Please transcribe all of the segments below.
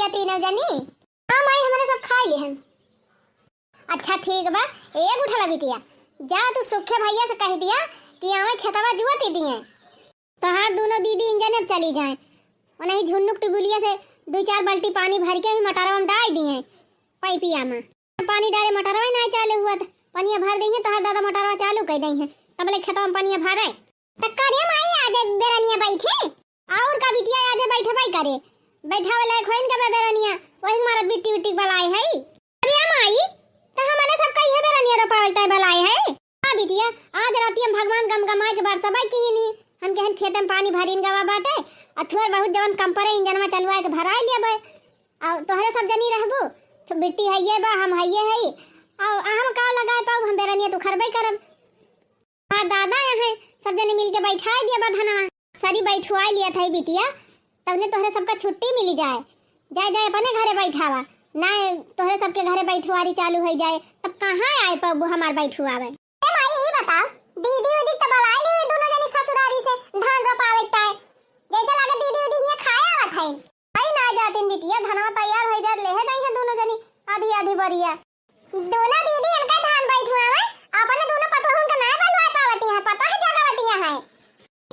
बिटिया तीनों जनी। हाँ माई हमने सब खा लिए हैं। अच्छा ठीक बा, एक उठला बिटिया जा तू सुखे भैया से कह दिया कि आवे खेतवा जुआती दिए तो हाँ दोनों दीदी इंजन अब चली जाए और नहीं झुन्नुक टुबुलिया से 2-4 बाल्टी पानी भर के मटरवा में डाल दिए पाइपिया में पानी डाले मटरवा ही नहीं चालू हुआ पानी भर देंगे तो हर दादा मटरवा चालू कर देंगे तब ले खेतवा में पानी भर आए तक्करिया माई आज बेरनिया बैठे और का बिटिया आज बैठे भाई करे बैठा वाला खोइन का बेरनिया वही मारा बिट्टी बिट्टी बलाई है अरे माई तो हमारे सब का ये बेरनिया रोपावता है बलाई है। हां बिटिया आज रात हम भगवान गमगमाए के बार सबाई की नहीं हम के खेत में पानी भरीन गवा बाटे अथुर बहुत जवन कंपरे इंजन में चलवाए के भराई लिया बे और तोहरे सब जनी रहबू तो बिट्टी है ये बा हम है ये है और हम का लगाए पाऊ हम बेरनिया तो खरबे करब। हां दादा यहाँ सब जने मिल के बैठा दिया बधना सारी बैठवा लिया था बिटिया तबने तोहरे सबका छुट्टी मिली जाए जाए जाए अपने घरे बैठावा ना तोहरे सबके घरे बैठवारी चालू हो जाए तब कहां आए पाऊ हमार बैठवावे। ए माई ई बताओ दीदी उदी तो बलाई ली दोनों जनी ससुरारी से धान रोपावेता है जैसे लागे दीदी उदी ये खाया आवत है आई ना जातिन बिटिया धनवा तैयार हो जाए लेहे जाई है दोनों जनी आधी आधी बरिया दोनों दीदी इनका धान बैठवावे अपने दोनों पतोहन का ना बलवा पावती है पता है जगावती है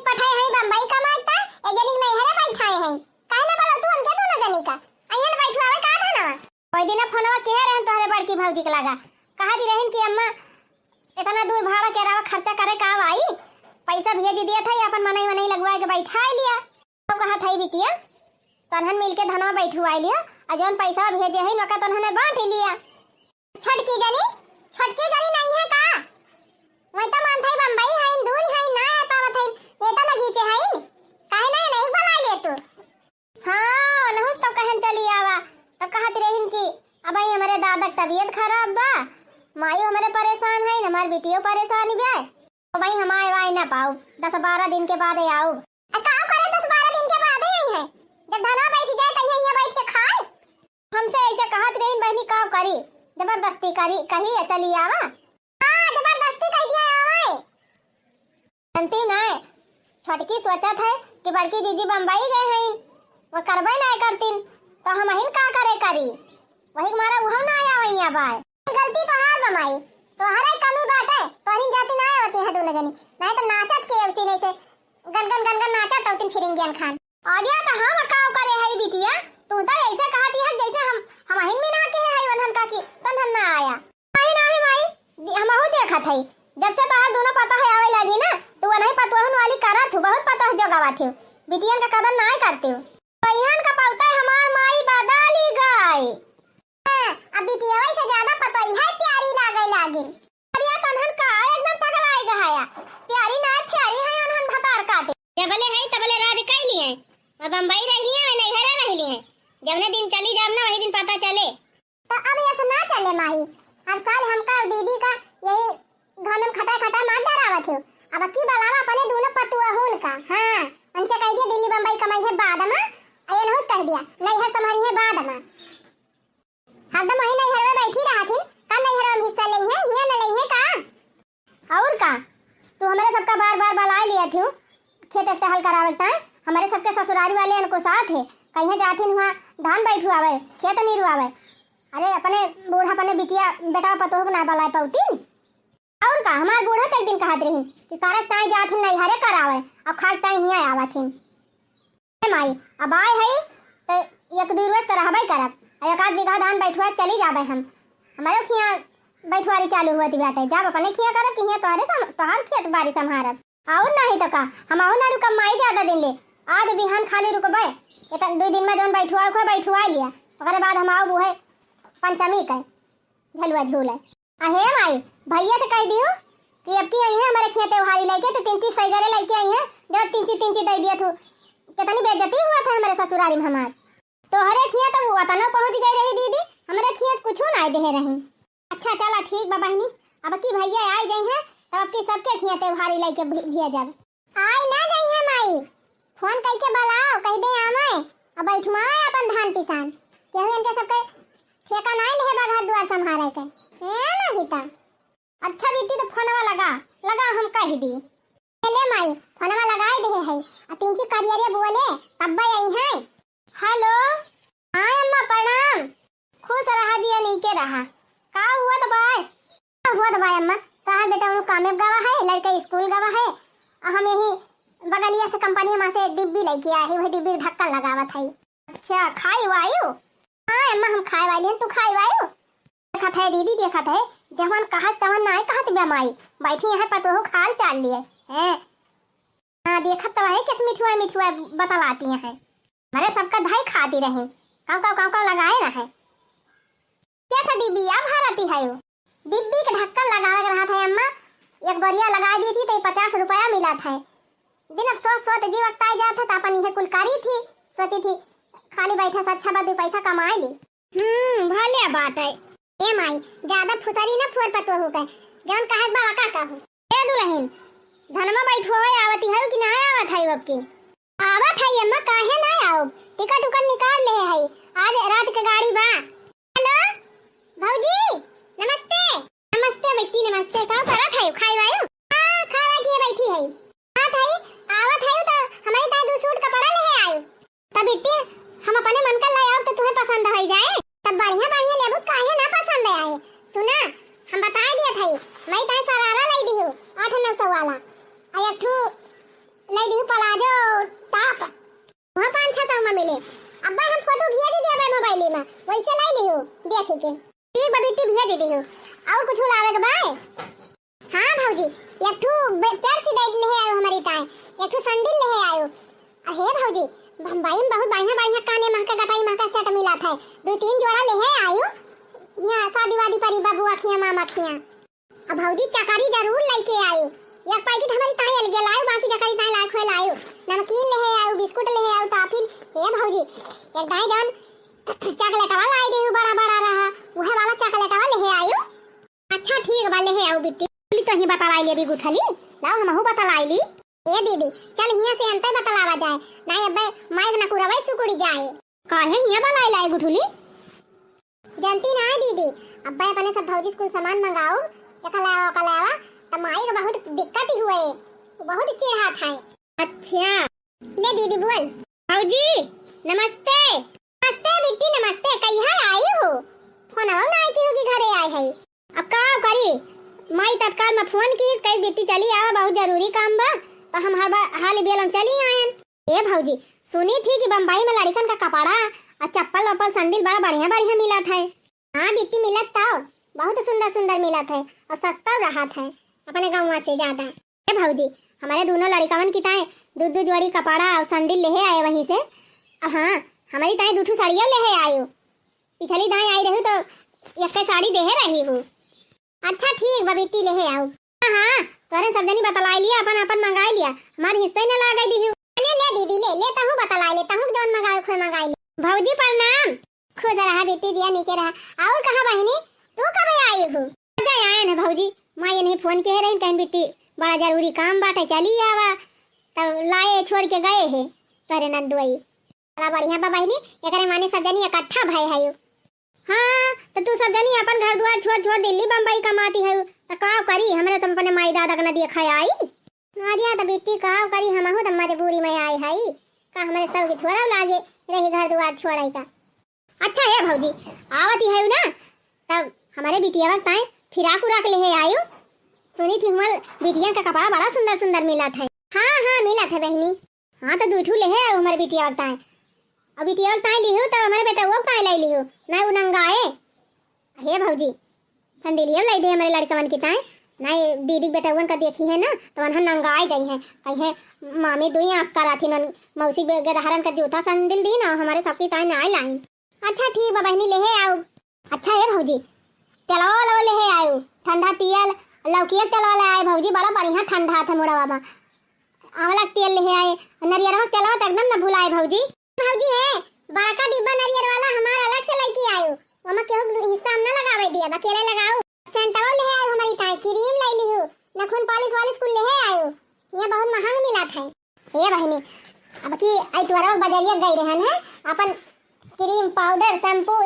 पठाई है बम्बई कमाता ए जनी नहीं हरे बैठाए हैं काहे ना बोल तू उनके दोनों जनी का आइहन बैठवावे का धनवा ओई दिन फोनवा के रहन तोहरे बड़की भौजी के लगा कहा दी रहन कि अम्मा इतना दूर भाड़ा के अलावा खर्चा करे का आई पैसा भेज दिया था अपन मनई मनई लगवा के बैठा लिया तो कहा था बिटिया तनहन मिल के धनवा बैठवा लिया और जौन पैसा भेजे है नका तनहने बांट लिया छटकी जनी नहीं है का वही तो मान थाई बम्बई है दूर है ना आ पावत है ये तो लगी से है काहे नहीं बुला ले तू। हां नहुस तो कहन चली आवा तो कहत रहन कि अब हमारे दादा की तबीयत खराब बा माई हमारे परेशान है हमार बेटियों परेशान बे तो भाई हम आए ना पाऊ 10-12 दिन के बाद आओ का करे 10-12 दिन के बाद आई है जब धना बैठ जाए तो यहां बैठ के खाए हमसे ऐसे कहत रही बहनी का करी जबरदस्ती करी कही चली आवा। हां जबरदस्ती कह दिया आवे अंती ना छटकी सोचत है कि बड़की दीदी बम्बई गए हैं वो करबे नहीं करतीन तो हम हिन का करे करी वही हमारा वो ना आया वही बाय गलती तो हार बमाई तो हरे कमी बात है तो हिन जाती ना होती है दोनों जनी नहीं तो नाचत के उसी नहीं से गन नाचत तो तीन फिरेंगे खान आ गया तो हम काव करे है बिटिया तू तो ऐसे कहती है जैसे हम हिन में ना के है वनहन का की तनहन ना आया नहीं माई हम हो देखत है जब से बाहर दोनों पता है आवे लगी ना तो वो नहीं पतोहन वाली करत हो बहुत पता है जगावा थे बिटियन का कदर ना करते हो पहियन का पौता हमार माई बदली गई अब बिटिया से ज्यादा पता है प्यारी लागे अरे तनहन का एकदम पगलाए गया प्यारी ना प्यारी है अनहन भतार काटे जबले है तबले राज कई लिए अब बम्बई रह लिए मैं नहीं हरे रह लिए जबने दिन चली जाब ना वही दिन पता चले तो अब ये ना चले माही हर साल हमका दीदी का यही घनम खटा मार डरावत हो अब की बलावा अपने दोनों पटुआ होन का। हां हमसे कह दिया दिल्ली बम्बई कमाई है बाद में आयन हो कह दिया नहीं है तुम्हारी है बाद में हरदम वही नहीं हरवे बैठी रहा थी का नहीं हरवे हिस्सा ले है ये न ले है का और का तू हमारे सबका बार बला लिया थी खेत पे हल करावता है हमारे सबके ससुरारी वाले इनको साथ है कहीं जाथिन हुआ धान बैठवावे खेत नहीं रुआवे अरे अपने बूढ़ा अपने बिटिया बेटा पतो ना बलाए पौती और का हमार बूढ़ा एक दिन कहत रही कि तारा ताई जाथिन नहीं हरे करावे अब खाट ताई हिया आवथिन ए माई अब आए है तो एक दो रोज तो रहबे करब एक आध बीघा धान बैठवा चली जाबे हम हमारे खिया बैठवारी चालू हुआ थी बेटा जब अपने खिया करब कि तोहरे तोहार खेत बाड़ी संभारब और नहीं तो का हम और ना रुकम माई ज्यादा दिन ले आज बिहान खाली रुकबे एक 2 दिन में जोन बैठवा लिया ओकरे बाद हम आओ बुहे पंचमी के झलुआ झूले अहे माई भैया से कह दियो कि अब की आई है हमारे खेत उहारी लेके तो 3-3 सैगरे लेके आई है जब 3-3 दे दिया तो कितनी बेइज्जती हुआ था हमारे ससुरारी में हमार तो हरे खिया तो हुआ था ना पहुंच गई रही दीदी हमारे खिया कुछ ना दे रही। अच्छा चला ठीक बा बहनी अब की भैया आई गई है तब अब की सबके खिया ते उहारी लेके भेजा जाब आई ना गई है माई फोन करके बुलाओ कह दे आवे अब बैठवाए अपन धान किसान केहू इनके सबके ठेका नहीं ले बा घर द्वार संभाले के ए नहीं ता अच्छा बेटी तो फोनवा लगा हम कह दी ले माई फोनवा लगाई दे है आ 3 करियरे बोले तब आई है हेलो हां अम्मा रहा का हुआ तो भाई हुआ तो भाई अम्मा कहा बेटा वो कामयाब गवा है लड़का स्कूल गवा है हम यही बगलिया से कंपनी में से डिब्बी लेके आए हैं वही डिब्बी धक्का लगावा था। अच्छा खाई वायु हां अम्मा हम खाए वाली हैं तू खाई वायु देखा था दीदी देखा था जवन कहा तवन ना कहा ते माई बैठी यहां पर तो खाल चाल लिए हैं हां देखा तो है किस मिठुआ मिठुआ बतलाती हैं हमारे सबका भाई खाती रहे काव लगाए ना है कैसा डिब्बी अब भारती है वो डिब्बी के ढक्कन लगा रहा था अम्मा एक बढ़िया लगा दी थी तो 50 रुपया मिला था दिन अब सोच जी वक्त आ जाता था अपन यह कुलकारी थी सोची थी खाली बैठा से अच्छा बात 2 पैसा कमाए ली भले बात है ए माई ज्यादा फुसरी ना फोर पतो हो गए जौन कहा बाबा का कहू ए दुल्हन धनमा बैठो है आवती है कि ना आवत है अब की आवत है अम्मा काहे ना आओ टिकट उकट निकाल ले है आज रात के गाड़ी बा हेलो भौजी नमस्ते नमस्ते बेटी नमस्ते का करत है खाई वायो हां खावा के बैठी है हां भाई आवत है तो हमारे ता 2 सूट कपड़ा ले आयो तब बेटी हम अपने मन का ले आओ तो तुम्हें पसंद हो जाए तब बढ़िया बढ़िया लेबू काहे ना पसंद आए सुना हम बता दिया था मैं ता सरारा ले दी हूं 8-900 वाला आ एक ठू ले दी प्लाजो टॉप वहां 500 में मिले अब्बा हम फोटो भेज दी देबे मोबाइल में वैसे ले ली हूं देख के ठीक बबीती भेज दी हूं और कुछ लावे के बाय हां भौजी एक ठू पैर से दे ले आयो हमारी ताए एक ठू सैंडल ले आयो अहे भौजी बम्बई में बहुत बढ़िया बढ़िया काने महका गटाई महका सेट मिला था 2-3 जोड़ा ले आयो यहां शादी वादी परी बाबू अखियां मामा अखियां अब भौजी चकारी जरूर लेके आयो एक पैकेट हमारी ताई अलगे लायो बाकी चकारी ताई लाख खोल आयो नमकीन ले आयो बिस्कुट ले आयो टॉफी ए भौजी एक दाई जान चॉकलेट वाला आई दे बड़ा बड़ा रहा वह वाला चॉकलेट वाला ले आयो अच्छा ठीक बा ले आओ बिट्टी तो ही बता लाई ले भी गुठली लाओ हमहु बता लाई ली ए दीदी चल हिया से अंतर बतलावा जाए नहीं अबे माइक ना कुरावे सुकुड़ी जाए काहे हिया बलाई लाई गुठली जानती ना दीदी अब्बा अपने सब भौजी स्कूल सामान मंगाओ कलावा त माई को बहुत दिक्कत ही हुए बहुत चिढ़ा था। अच्छा ले दीदी बोल भौजी नमस्ते नमस्ते बिट्टी नमस्ते कहिया आई हो फोन आओ ना आई कि घरे आए है अब का करी माई तत्काल में फोन की कई बिट्टी चली आवा बहुत जरूरी काम बा तो हम हाल बेलम चली आए ए भौजी सुनी थी कि बम्बई में लड़कन का कपड़ा और चप्पल वप्पल सैंडल बड़ा बढ़िया बढ़िया मिला था हां बिट्टी मिला था बहुत सुंदर सुंदर मिला था और सस्ता रहा था अपने गांव से ज्यादा ए भौजी हमारे दोनों लड़कवन की ताए 2 जोड़ी कपड़ा और सैंडल ले आए वहीं से हां हमारी ताए 2 साड़ियां ले आयो पिछली दाई आई रही तो एक साड़ी दे रही हूं अच्छा ठीक बबीती ले आओ हां तोरे सब जनी बतलाई लिया अपन मंगाई लिया हमारे हिस्से न लगा दी अने ले दीदी ले लेता हूं बतलाई लेता हूं जौन मंगाओ खो मंगाई ले भौजी प्रणाम खुद रहा बेटी दिया नीचे रहा और कहां बहनी तू कब आई हो जा आए ना भौजी मां ने फोन के रही कहीं बेटी बड़ा जरूरी काम बाटे चली आवा तब लाए छोड़ के गए है तोरे नंदुई बड़ा बढ़िया बा बहनी एकरे माने सब जनी इकट्ठा भाई है हां तो तू सब जनी अपन घर द्वार छोड़ दिल्ली बम्बई कमाती है तो का करी हमरे तुम अपने माई दादा का न देखा आई आरिया तो बेटी का करी हम हो त मजबूरी में आई है का हमारे सब के थोड़ा लागे रही घर द्वार छोड़ाई का अच्छा है भौजी आवती है ना तब हमारे बिटिया वक्त आए फिराक उराक ले आयो सुनी थी हमारे बिटिया का कपड़ा बड़ा सुंदर सुंदर मिला था हां मिला था बहनी हां तो 2 ले आयो हमारे बिटिया वक्त आए अब बिटिया वक्त आई लियो तो हमारे बेटा वो पाए ले लियो ना उनंगाए हे भौजी संडेलिया लाई दे हमारे लड़कवन की ताए नहीं दीदी बेटावन का देखी है ना तो वहां नंगाए गई है कहे मामी दुई आंख करा थी न मौसी गदहरन का जूता संडल दी ना हमारे सबकी ताए ना लाई अच्छा ठीक बा बहनी ले आओ अच्छा है भौजी तेलवा ले आयो ठंडा तेल लौकिया तेल वाला आए भौजी बड़ा बढ़िया ठंडा था मोड़ा बाबा आंवला तेल ले आए नरियर तेलवा तो एकदम न भुलाए भौजी भौजी है बड़ा का डिब्बा नरियर वाला हमारा अलग से लेके आयो मम्मा केहू हिस्सा हम ना लगावे दिया अकेले लगाओ सेंटवा ले आयो हमारी ताई क्रीम ले ली हो नखून पॉलिश वालिश कुल ले आयो ये बहुत महंगा मिला था ये बहनी अब की आई तुअरवा बाजारिया गई रहन है अपन क्रीम पाउडर शैम्पू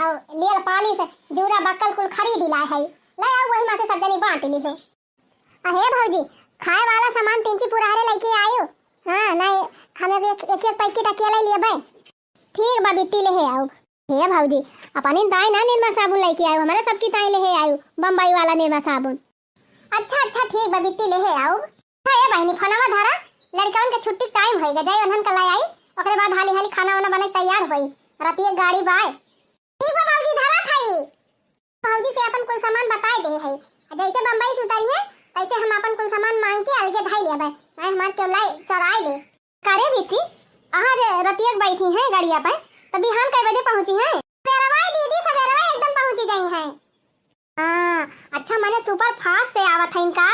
और नेल पॉलिश जूरा बक्कल कुल खरीद लाए है ले आओ वही मासे सब जनी बांट ली हो अहे भौजी खाए वाला सामान तिंची पुरारे लेके आयो हां नहीं हमें एक पैकेट अकेले लिए भाई ठीक बा बिट्टी ले आओ हे भाऊजी अपनी ताई ना निर्मा साबुन लेके आयो, हमारे सबकी ताई ले आयो बम्बई वाला निर्मा साबुन। अच्छा ठीक बा बिट्टी ले आओ। हे बहनी खानावा धारा, लड़कन के छुट्टी टाइम होई गई, उन्हन के लाई आई, ओकरे बाद हाली हाली खाना वाना बने तैयार होई, राती एक गाड़ी बाय। ठीक बा भाऊजी धारा खाई। भाऊजी से अपन कुल सामान बताए दे है, जैसे बम्बई से उतरी है तैसे हम अपन कुल सामान मांग के अलगे भाई ले आबे, मैं हमार के लाई चराई ले। करे बिट्टी आज रतिया बैठी है गाड़िया पे, तो बिहान कई बजे पहुंची है? सवेरवा दीदी सवेरवा एकदम पहुंची गई है। हां अच्छा मैंने सुपर फास्ट से आवत है इनका।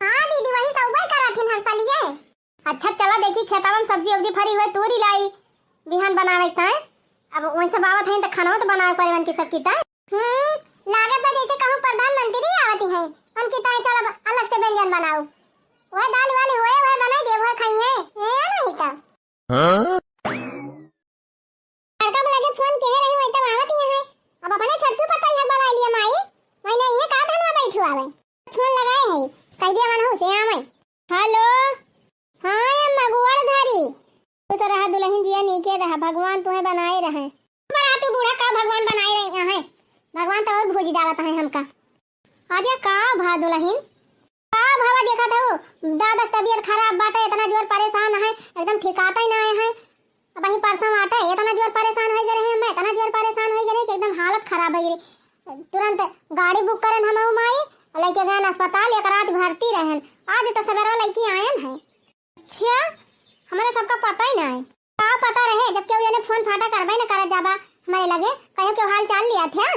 हां दीदी वही सौबई कराथिन हर साल ये। अच्छा चला देखी खेतवा में सब्जी उब्जी फरी हुई तूरी लाई बिहान बनावे है, अब वही सब आवत है तो खाना तो बनावे परिवन की सबकी ता। लागत बा जैसे कहूं प्रधानमंत्री आवती है, उनकी ताई चल अलग से व्यंजन बनाओ, वह दाल वाली होए वह बनाई दे वह खाई है ए नहीं का। हां लड़का को लगे फोन कह रही हूं तब आवत ही है, अब अपने छट्टू पता ही बना लिया माई, मैं नहीं है का धनवा बैठू आवे, फोन लगाए है कह दिया मन हो से आवे। हेलो हां मगुआर धारी तो तरह दुल्हन जिया नीके रहा, भगवान तुम्हें बनाए रहे, बड़ा तू बूढ़ा का भगवान बनाए रहे हैं, भगवान तो और भोजी दावत है हमका। आजा का भा दुल्हन का भावा देखा था दादा तबीयत खराब बाटे, इतना जोर परेशान है एकदम ठिकाता ही ना है, अब ही परसों आटे इतना जोर परेशान हो गए हैं, मैं इतना जोर परेशान हो गए कि एकदम हालत खराब हो गई, तुरंत गाड़ी बुक करन हम माई लेके गए अस्पताल, एक रात भर्ती रहन, आज तो सवेरा लेके आयन है। अच्छा हमारे सबका पता ही ना है, का पता रहे जब केहू ने फोन फाटा करबे न करत जाबा हमारे लगे कहियो के हाल चाल लिया था,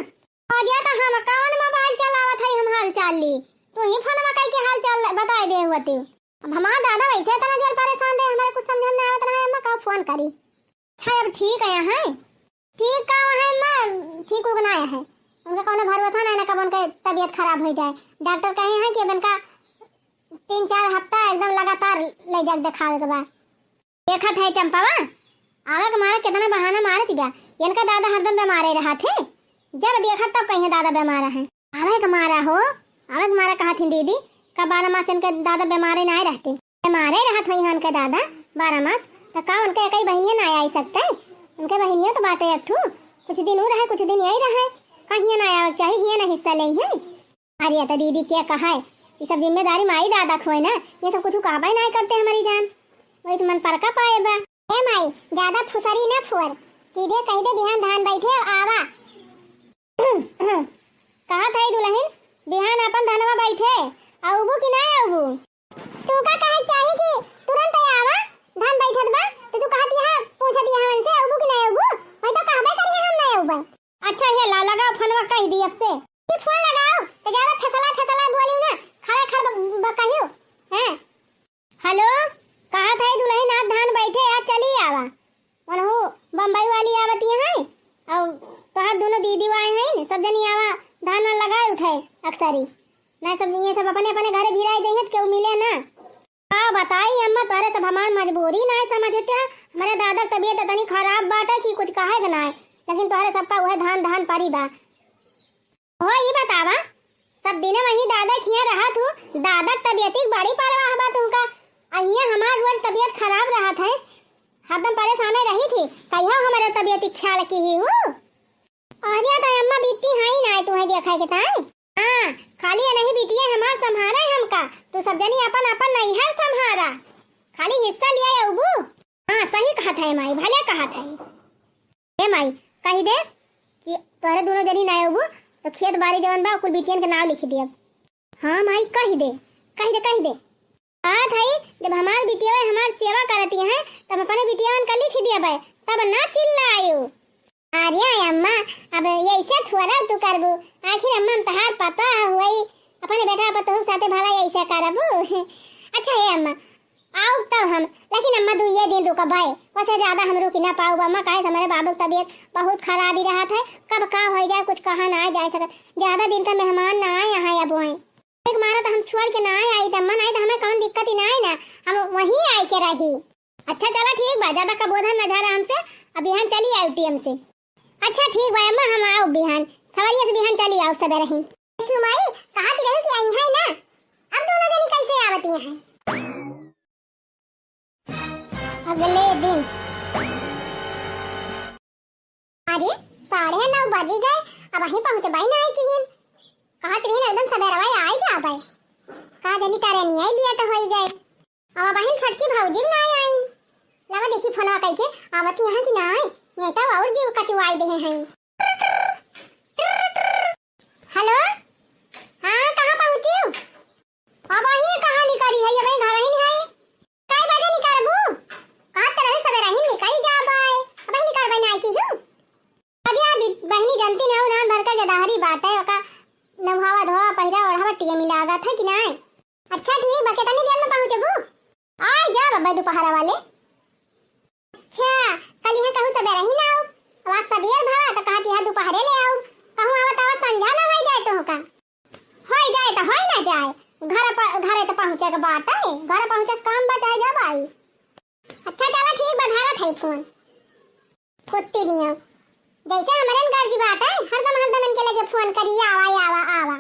आजा तो हम कौन मोबाइल चलावत है हम हाल चाल ली, तू ही फोन में कह के हाल चाल बता दे होती, अब हमारा दादा वैसे इतना जोर परेशान रहे हमारे कुछ समझ में आवत रहा है, का फोन करी। अच्छा अब ठीक है यहाँ ठीक का है मैं ठीक उगनाया है, उनका कोनो भरोसा नहीं ना कब उनके तबीयत खराब हो जाए, डॉक्टर कहे हैं कि उनका 3-4 हफ्ता एकदम लगातार ले जाके दिखावे के बाद। देखत है चंपावा आवे के मारे कितना बहाना मारत बा, इनका दादा हरदम बीमार रहा थे, जब देखा तब कहीं दादा बीमार है, आवे के मारा हो आवे के मारा कहा थी दीदी का 12 मास इनके दादा बीमार नहीं रहते, बीमार रहत है उनके दादा 12 मास, तो का उनके एक ही बहनियां ना आई सकते, उनके बहनियां तो बातें एक ठू कुछ दिन रहे कुछ दिन यही रहे, कहीं ना आया चाहिए ना हिस्सा ले है। अरे तो दीदी क्या कहा है, ये सब जिम्मेदारी माई दादा खोए ना, ये सब कुछ कहबा नहीं करते हमारी जान, वही तो मन पर का पाए बा। ए माई ज्यादा फुसरी ना फुर, सीधे कह दे बिहान धान बैठे आवा। कहा था दुल्हन बिहान अपन धनवा बैठे आऊबू कि ना आऊबू, तू का कहे चाहे कि तुरंत आवा धान बैठत बा, तो तू कहत यहां पूछत यहां से आऊबू कि ना आऊबू, मैं तो कहबे करी हम ना आऊबा। अच्छा ये ला लगाओ फोनवा कह दी अब से कि फोन लगाओ तो ज्यादा ठसला बोली ना खड़े खड़ बकहियो हैं। हेलो कहा था दुल्हन आज धान बैठे आज चली आवा, मनहु बम्बई वाली आवती है और कहा दोनों दीदी आए हैं सब जनी आवा धान लगाए उठे अक्सरी ना, सब ये सब अपने अपने घरे भिराई दे क्यों मिले ना। हाँ बताई अम्मा तोरे तो हमार मजबूरी ना समझते, हमारे दादा तबीयत इतनी खराब बाटे कि कुछ कहे ना है, लेकिन तोरे सबका वह धान परी बा हो। ये बतावा सब दिन वही दादा खिया रहा तू, दादा तबीयत बड़ी परवाह बा तुमका, अहिया हमार रोज तबीयत खराब रहा था हरदम परेशान रही थी, कहियो हमारे तबीयत ख्याल की ही हूँ। अरे तो अम्मा बीती है ही ना तुम्हें देखा के ताई, हां खाली नहीं बीतिए हमार संभारा है हमका, तू सब जनी अपन अपन नहीं है संभारा, खाली हिस्सा लिया अबू। हां सही कहा था माई भले कहा था ए माई कही दे कि तोरे दोनों जनी ना अबू तो खेत बाड़ी जवन बा कुल बिटियन के नाम लिख दिया। हां माई कही दे हां थाई जब हमार बिटिया हमार सेवा करती है तब अपने बिटियान का लिख दिया बे, तब ना चिल्लायो। अरे अम्मा अब ऐसे थोड़ा तू करबू, आखिर अम्मा तहार पता हुई अपने बेटा पतोह साथे भला ऐसा करबू। अच्छा है अम्मा आओ तो हम, लेकिन अम्मा 2 दिन रुका भाई, वैसे ज्यादा हम रुक ना पाऊ अम्मा, काहे हमारे बाबू की तबीयत बहुत खराब ही रहा था, कब का हो जाए कुछ कहा ना जाए सकत, ज्यादा दिन का मेहमान ना आए यहाँ अब वहीं एक मारा तो हम छोड़ के ना आई अम्मा, नहीं तो हमें कौन दिक्कत ही ना है ना, हम वहीं आए के रही। अच्छा चला ठीक बा, ज्यादा का बोधन न झारा हमसे, अब बिहान चली आई टीएम से। अच्छा ठीक बा अम्मा हम आओ बिहान सवारिया से बिहान चली आओ सबे रही। सुमाई कहा थी रही कि आई है ना, अब दोनों जनी कैसे आवती हैं। अगले दिन अरे नहीं आई लिया तो हो गए। अब बहिन छटकी भौजी ना आई लगा देखी फोनवा कह के आवत यहाँ की ना आई ये तो और जीव कचवाई दे हैं। हेलो हां कहां पहुंची हो? अब वही कहां निकली है ये भाई घर ही नहीं है काय बजे निकलबू कहां तरह सवेरा ही निकल जाबे अब ही निकल बना आई की हूं अभी आ बहनी जानती ना ना भर का गदाहरी बात है का नहावा धोवा पहिरा और हवा टिया मिला आगा था कि ना। अच्छा ठीक बा कितनी देर में पहुंचबू आ जा बाबा दोपहर वाले। अच्छा कल यहां कहूं सवेरा ही ना आओ आवाज सबेर भा तो कहती है दोपहरे ले आओ कहूं आवत आवत संझा ना हो जाए तो होका होई जाए तो होई ना जाए घरे तो पहुंचे के बात है घर पहुंचे काम बताए जा भाई। अच्छा चलो ठीक बढ़ावा थे फोन फुट्टी दियो जैसे हमारे घर की बात है हरदम इनके लगे फोन करिए आवा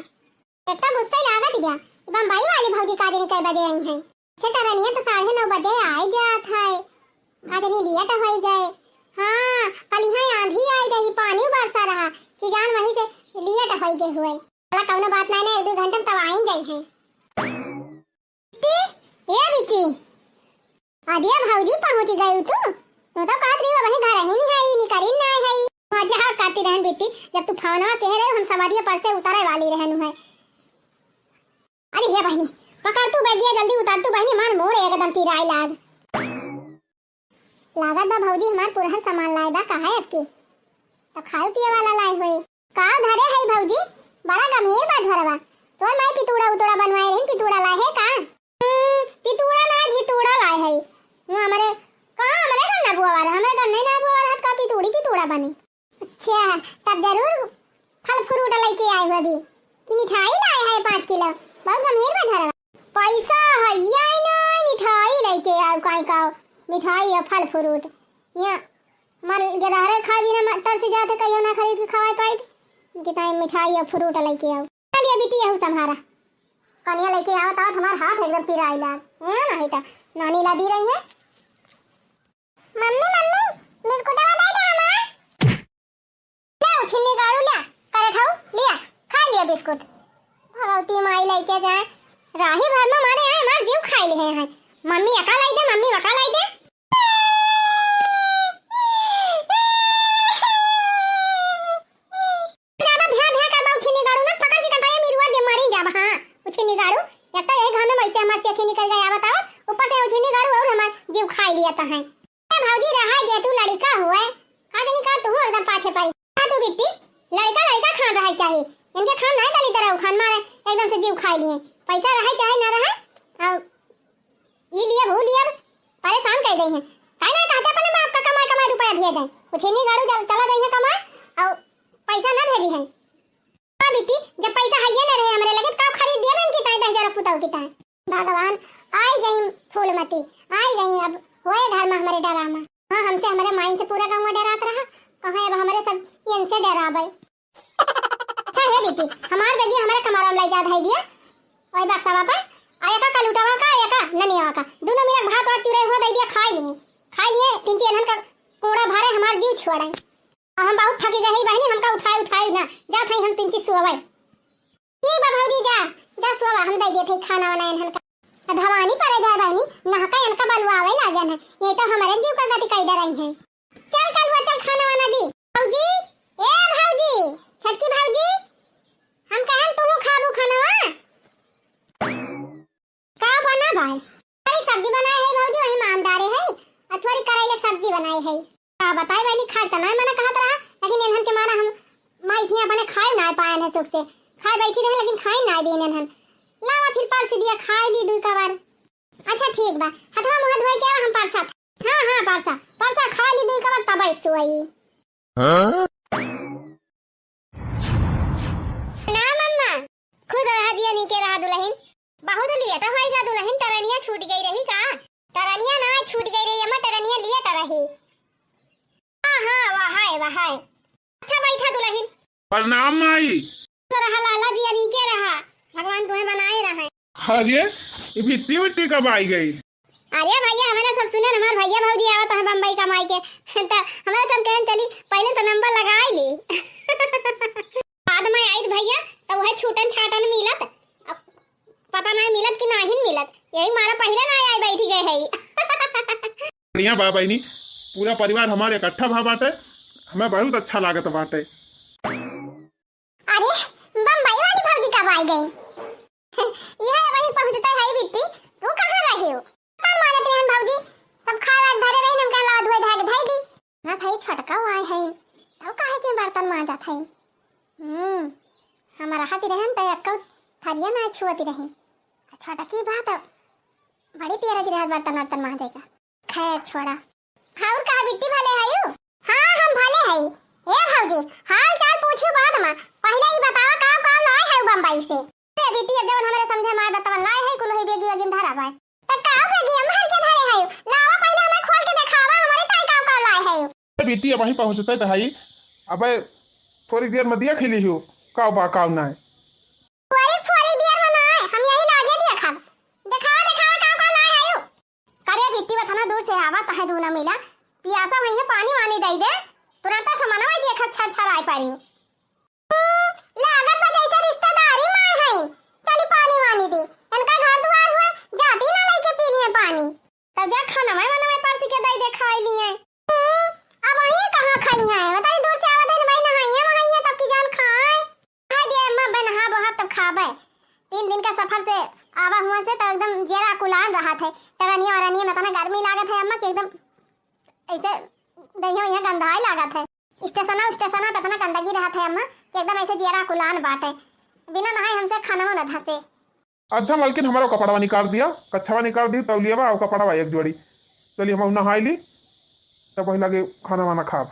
इतना गुस्सा लागत गया बम्बई वाली भौजी काजनी कई बजे आई हैं से तरनिया तो 9:30 बजे आ जात है काजनी लिया तो हो गए। हां कल यहां आंधी आई रही पानी बरसा रहा कि जान वहीं से लिया तो हो गए हुए वाला कौनो बात नहीं ना 1-2 घंटे तब आई गई है। ये बिटी आदिया भौजी पहुंच गई तू तो कहत रही वहीं घर ही नहीं है निकरी ना है मजा करती रहन बेटी जब तू फोनवा कह रहे हम सवारिया पर से उतारे वाली रहनु है। अरे हे बहनी पकड़ तू बैगिया जल्दी उतार तू बहनी मान मोड़ एकदम पिराई लागत बा भौजी हमार पूरा सामान लाए बा कहा है आपके तो खाए पिए वाला लाए हुए का धरे है भौजी बड़ा गंभीर बा धरवा तोर माई पितूड़ा उतोड़ा बनवाए रही पितूड़ा लाए है का पितूड़ा ना झितूड़ा लाए है वो हमारे कहां हमारे घर ना बुआ वाला हमारे घर नहीं ना बुआ वाला का पितूड़ा बनी। अच्छा तब जरूर फल फ्रूट लेके आए हो अभी कि मिठाई लाए है 5 किलो बहुत गंभीर बा धरवा पैसा है या ना मिठाई लेके आओ काई का मिठाई या फल फ्रूट या मर गदहरे खा भी ना तर से जाते कहियो ना खरीद के खवाए पाई कितना मिठाई या फ्रूट लेके आओ चलिए बीती है तुम्हारा कनिया लेके आओ तो हमारा हाथ एकदम पिराई लाग है ना है नानी ला दी रही है मम्मी मेरे को दवा दे दे हमार ले छिन्नी गाड़ू ले करे खाओ लिया खा लिया बिस्कुट भगवती माई लेके जाए राही भर में मारे हैं हमार जीव खाई ले हैं मम्मी अका लाई दे मम्मी अका लाई दे है भौजी रहा जे तू लड़का हुए काजनी का तू एकदम पाछे पड़ी तू बिट्टी लड़का खान रहा चाहिए इनके खान नहीं गली तरह खान मारे एकदम से जीव खाई लिए पैसा रहा चाहे ना रहा ये लिए भूल लिया परेशान कर गई है काहे ना कहते अपने बाप का कमाई रुपया दिए जाए कुछ नहीं गाड़ू चला गई है कमाई और पैसा ना भेजी है हां बिट्टी जब पैसा है ना रहे हमरे लगे का खरीद दिए ना इनकी 10,000 पुताऊ की ताई भगवान आई गई फूलमती आई गई अब होए घर में हमारे डरामा हां हमसे हमारे माइन से पूरा गांव डरात रहा कहां अब हमारे सब इनसे डराबे। अच्छा है बेटी हमार बेगी हमारे कमरा में ले जा भाई दिया ओए बाप सावा पर आया का कलुटावा का आया का ननियावा का दोनों मेरा भात और चूरे हुए दे दिया खा लिए तीन एनहन का कोड़ा भरे हमार जीव छोड़ाई हम बहुत थकी गई बहनी हमका उठाई ना जा भाई हम तीन चीज सुवाई ठीक बा भौजी जा सुवा हम दे दिए थे खाना वाना एनहन का भवानी परे जाए बहनी नहका इनका बलवावे लागन है ये तो हमारे जीव का गति कई डराई है चल चल खाना वाना दी भौजी ए भौजी छटकी भौजी हम कहन तू खाबू खाना का बना भाई अरे सब्जी बनाए है भौजी वही मामदारे है अथवारी करेले सब्जी बनाई है का बताए बहनी खाए तो नहीं मना कहत रहा लेकिन इनहन के मारा हम माइथिया बने खाए ना पाए है सुख से खाए बैठी रहे लेकिन खाए ना दी इनहन लावा फिर परस दिया खाए ली 2 कबार। अच्छा ठीक बा हथवा मुंह धोए के हम परसा परसा खा ली 2 कबार तब सोई ना मम्मा खुद रहा दिया नी के रहा दुल्हन बहुत लिया तो होएगा दुल्हन तरनिया छूट गई रही का तरनिया ना छूट गई रही अम्मा तरनिया लिया तो रही हां वाह है अच्छा बैठा दुल्हन प्रणाम माई रहा लाला जी नी के रहा भगवान तुम्हें बनाए रहा है। अरे ये बिट्टी कब आई गई? अरे भैया हमारा सब सुने हमार भैया भौजी आवत है बम्बई कमाई के त हमारा सब कहन चली पहले तो नंबर लगाई ली बाद में आई भैया तो वह छूटन छाटन मिलत अब पता नहीं मिलत कि नहीं मिलत, यही मारा पहले ना आई बैठी गए है। बढ़िया बा बहनी, पूरा परिवार हमारे इकट्ठा भा बाटे, हमें बहुत अच्छा लागत बाटे। अरे बम्बई वाली भौजी कब आई गई? यह वहीं पहुंचता है बिट्टी, तू कहां रही हो? कब मानत रहन भौजी, सब खावा धरे रही हम कहला धोए धाग धई दी ना भाई छटका आए है तो काहे के बर्तन मांजत है। हमारा हाथ रहन त अक्कल थरिया ना छुअती रही, छोटा की बात बड़ी प्यारा की रहत बर्तन बर्तन मांजेगा। खैर छोड़ा, और कहा बिट्टी भले है यू? हां हम भले है। ए भौजी हाल चाल पूछी बाद में, पहले ही बतावा का लाए है बम्बई से? ए बिट्टी जब हमरे समझे माय बतावा लाए है कुल ही बेगी वगिन धरा भाई त का बेगी हम भर के धरे है, लावा पहले हमें खोल के दिखावा हमारे ताई का लाए है। बेटी अब वहीं पहुंचते तो है, अबे थोड़ी देर में दिया खिली हो का बा का ना है। थोड़ी देर में ना है, हम यही लागे देखा दिखावा का लाए है। करे बिट्टी बथना दूर से आवा कहे दूना मिला, पियासा वहीं पानी वानी दे दे, तुरंत समनवा देख अच्छा राय पारी लागत जैसे रिश्तेदारी माय है। चली पानी वानी दे, इनका घर द्वार हुआ जाती ना लेके पी लिए पानी, तब जा खाना में परसी के दई दे खाई लिए। अब वही कहां खाई है बताई, दूर से आवत है भाई नहाइए वहाइए तब की जान खाए खाई दे अम्मा बनहा बहुत तब खाबे। 3 दिन का सफर से आवा हुआ से तो एकदम जेरा कुलान रहा थे, टगनिया और अनिया में तना गर्मी लागत है अम्मा के एकदम ऐसे दहिया यहाँ गंधाई लागत है। स्टेशना पे तना गंदगी रहा है अम्मा कि एकदम ऐसे जेरा कुलान बाटे, बिना नहाए हमसे खाना न धसे। अच्छा मालकिन हमारा कपड़वा निकाल दिया, कच्छवा निकाल दी तौलिया बा और कपड़वा एक जोड़ी, चलिए हम नहाई ली तब वही लगे खाना वाना खाब।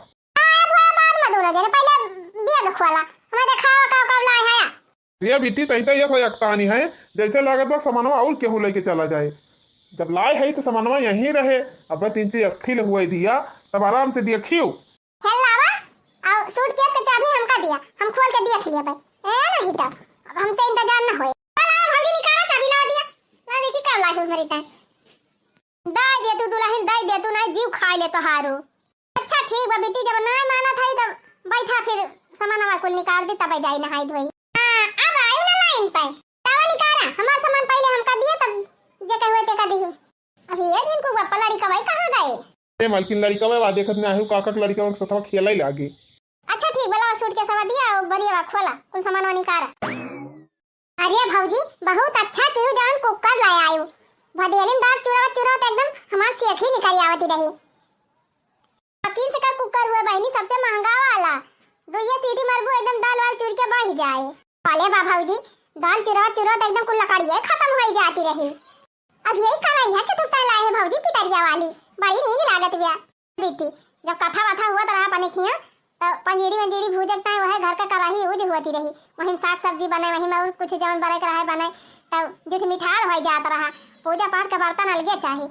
पहले बिया खोला हमें दिखाओ का लाए है। ये बिट्टी तई तो ये सयक्तानी है, जैसे लागत बा सामानवा और केहू लेके चला जाए। जब लाए है तो सामानवा यहीं रहे, अब 3 चीज अस्थिल हुए दिया तब आराम से देखियो। लावा और सूटकेस का चाबी हमका दिया, हम खोल के देख लिया भाई ए नहीं तो अब हमसे इंतजार ना होए। भौजी निकाला चाबी ला दिया ना, देखी का लाही मेरी टाइम दाई दे तू दुल्हन दाई दे तू नहीं जीव खा ले तो हारो। अच्छा ठीक बा बेटी, जब नहीं माना था तब बैठा फिर सामानवा कुल निकाल दे तब जाई नहाई धोई। अब आयु ना लाइन पे तब निकाला हमार सामान पहले हमका दिया तब जे कहवे ते का दियो। अब ये दिन को गप्पा लड़ी का भाई कहां गए? ए मालकिन लड़का वा देखत ना है काका के लड़का के साथ खेला ही लागे। अच्छा ठीक बला सूट के सवा दिया और बढ़िया खोला कुल सामानवा निकाला। अरे भौजी बहुत अच्छा केहू जान कुकर लाया आयो, भदेलिन दाल चुरावत एकदम हमार सेख ही निकल आवती रही। 3 का कुकर हुआ बहनी सबसे महंगा वाला, 2 सीटी मरबू एकदम दाल वाल चुर के बह जाए। पाले बा भौजी दाल चुरावत एकदम कुल लकड़ियां खत्म हो जाती रही। अब यही कराई है कि तू लाए है भौजी पिटरिया वाली, बड़ी नहीं लागत बिया बेटी। जब कथा वथा हुआ तो रहा पने खिया तो पंजीरी भूजता है वह घर का कराही यूज होती रही, वहीं साग सब्जी बने वहीं में और कुछ जवन बने रहा बने तब जुठ मिठार हो जाता रहा। पूजा पाठ का बर्तन अलगे चाहिए